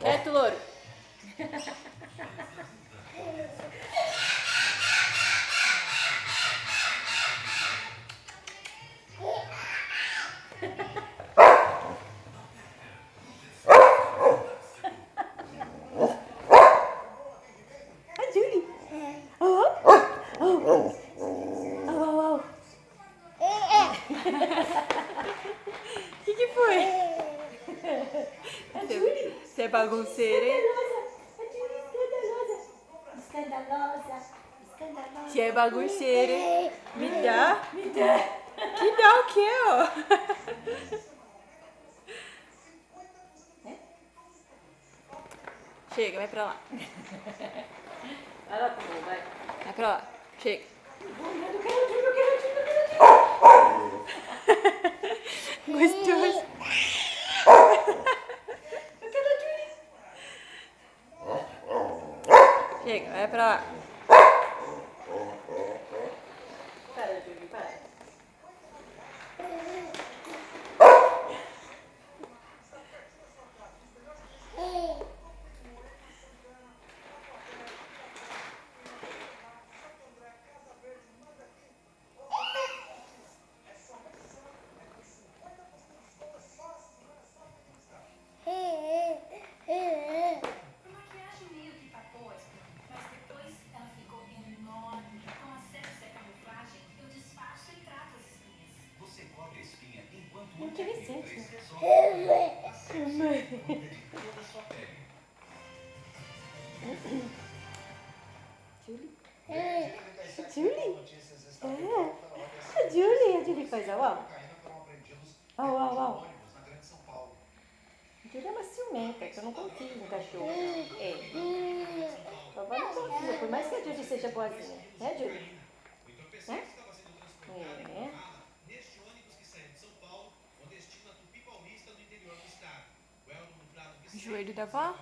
Quieto, louro. A Julie. Oh, oh, oh, oh, oh. Que foi? A Julie. Você é bagunceira, hein? A Julie escandalosa. Escandalosa. Escandalosa. Você é bagunceira, hein? Me dá. Me dá. Que dá o quê, ó? Chega, vai pra lá. Vai lá, Pô, vai. Vai pra lá. Chega. Eu quero Gostoso. Chega, vai pra lá. Para, Julie, para. A maquiagem meio que tapou a espinha, mas depois ela ficou enorme. Com acesso à camuflagem, eu disfarço e trato as espinhas. Você cobre a espinha enquanto Interessante. toda a sua pele. Julie? Julie? A Julie faz au. Au, au, au. A Julie é uma ciumenta, que eu não confio no cachorro. É. Vovó não confia, por mais que a Julie seja boazinha. Né, Julie? É. Neste ônibus que saiu de São Paulo, com destino a Tupi Paulista, no interior do estado. O Elton do Prado Vicente, Joelho da avó?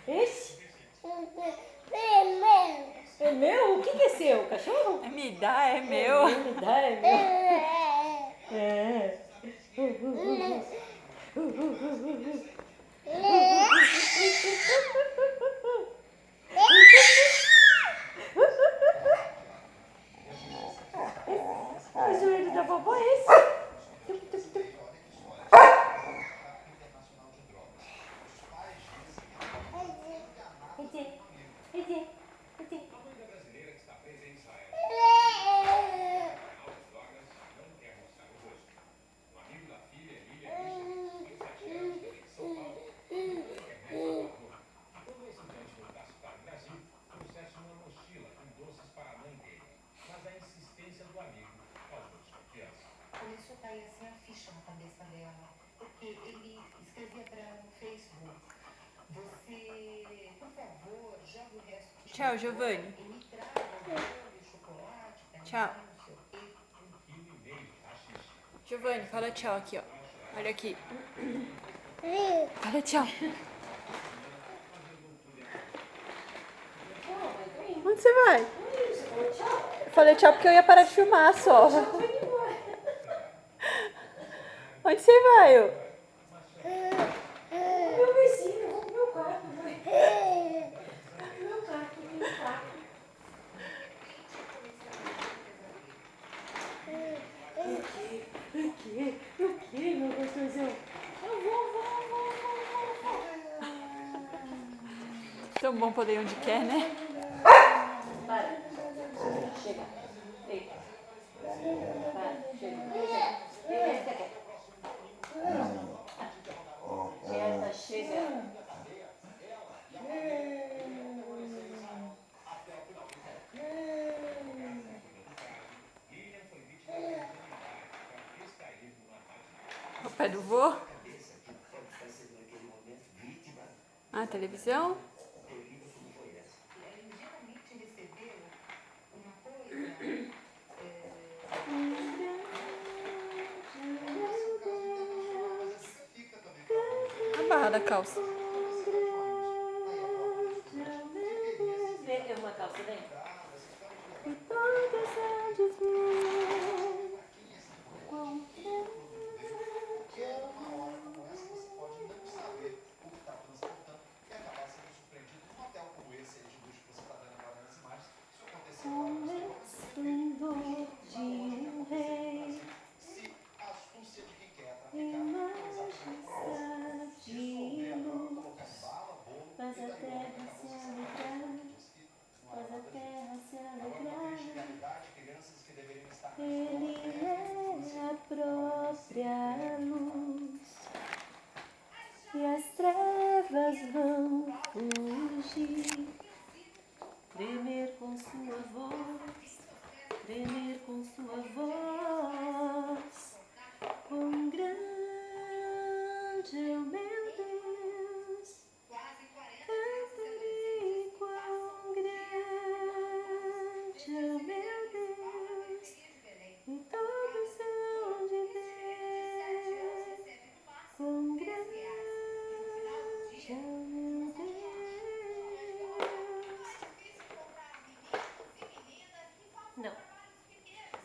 Esse? É meu? O que é seu? Cachorro? Me dá, é meu. Me dá, é meu. É. O joelho da vovó é esse? A família brasileira que está presa em Israel. As drogas não quer mostrar o rosto. Um amigo da filha, Lília Richard, 27 anos, também de São Paulo, quando o estudante voltasse para o Brasil, trouxesse uma mochila com doces para a mãe dele. Mas a insistência do amigo causou desconfiança. Começou a cair assim a ficha na cabeça dela, porque ele escrevia para ela no Facebook: você, por favor, joga o resto de Tchau, Giovanni. e me traga o bolo e chocolate, Tchau. não sei o quê. 1,5 kg de haxixe. Giovanni, fala tchau aqui, ó. Olha aqui. Fala tchau. Onde você vai? Eu falei tchau porque eu ia parar de filmar só. Onde você vai, ô? Meu vizinho, vou pro meu quarto, mãe. Meu quarto, meu quarto. O que, meu gostosão? Eu vou. Tão bom poder ir onde quer, né? Para. Chega. Deita. Para. Chega. Deita, quieta. Quieta, chega. O pé do vô? Ah, televisão? Ele geralmente recebeu uma coisa. A barra da calça. Vê uma calça dentro. de flor. Quão Porque numa hora como essa você pode não saber o que está transportando e acabar sendo surpreendido num hotel como esse aí de luxo que você está vendo agora nas imagens. Isso aconteceu agora o no esplendor de um rei, se a astúcia de quem quer e traficar majestade de e luz, colocar em bala, bolo, faz e a daí terra se alegrar, faz a terra se alegrar. crianças que deveriam estar Ele é a própria luz, e as trevas vão fugir. Tremer com sua voz, tremer com sua voz. Quão grande é o meu Deus, cantarei quão grande é o meu Deus, e todos hão de ver quão grande é o meu Deus. Não.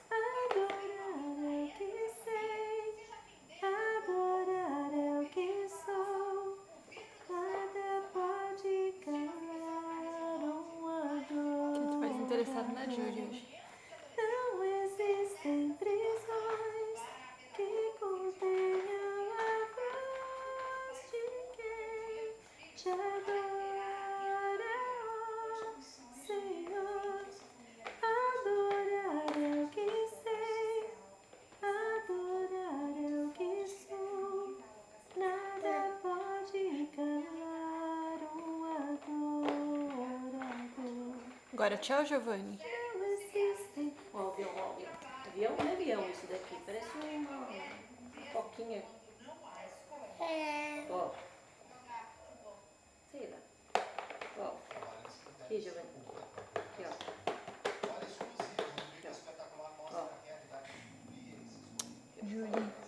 Adorar é o que sei, adorar é o que sou, nada pode calar um ador. Tu mais interessado na Julie hoje. Não existem prisões que contenham a voz de quem te adora, ó Senhor. Adorar é o que sei, adorar é o que sou, nada pode calar um adorador. Agora tchau, Giovanni. Não existem. Ó, o avião, ó, o avião. Avião não é avião isso daqui, parece uma foquinha. Ó. Sei lá. Ó. Aqui, Giovanni. Aqui, ó. Aqui, ó. Ó. Julie.